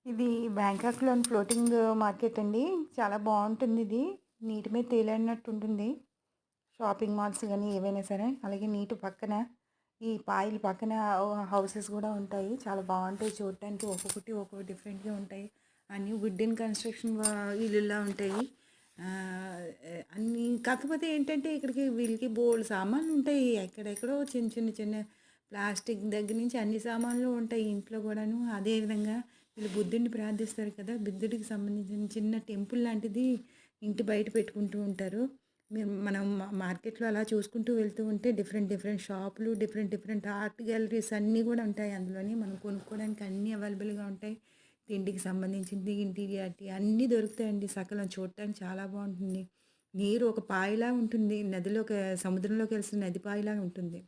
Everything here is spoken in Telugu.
ఇది బ్యాంకాక్‌లోని ఫ్లోటింగ్ మార్కెట్ అండి. చాలా బావుంటుంది ఇది. నీటి మీద తేలినట్టు ఉంటుంది. షాపింగ్ మాల్స్ గాని ఏవైనా సరే. అలాగే నీటి పక్కన ఈ పాయలు పక్కన హౌసెస్ గూడా ఉంటాయి. చాలా బావుంటాయి చూడటానికి. ఒక్కొక్కటి ఒక్కొక్క డిఫరెంట్‌గా ఉంటాయి. అన్నీ వుడెన్ కన్‌స్ట్రక్షన్ ఇల్లుల్లా ఉంటాయి. అన్నీ కాకపోతే ఏంటంటే ఇక్కడికి వీళ్ళకి బోలెడు సామాన్లుంటాయి. ఎక్కడెక్కడో చిన్న ప్లాస్టిక్ దగ్గర నుంచి అన్ని సామాన్లు ఉంటాయి ఇంట్లో గూడాను. అదే విధంగా వీళ్ళు బుద్ధుడిని ప్రార్థిస్తారు కదా! బుద్ధుడికి సంబంధించిన చిన్న టెంపుల్ లాంటిది ఇంటి బయట పెట్టుకుంటూ ఉంటారు. మనం మార్కెట్‌లో అలా చూసుకుంటూ వెళ్తూ ఉంటే డిఫరెంట్ షాపులు, డిఫరెంట్ ఆర్ట్ గ్యాలరీస్ అన్నీ గూడా ఉంటాయి అందులోని. మనం కొనుక్కోవడానికి అన్నీ అవైలబుల్‌గా ఉంటాయి. తిండికి సంబంధించింది, ఇంటీరియారిటీ అన్నీ దొరుకుతాయండి సకలం. చూడటానికి చాలా బావుంటుంది. నీరు ఒక పాయలా ఉంటుంది. సముద్రంలో కలిసిన నది పాయలా ఉంటుంది.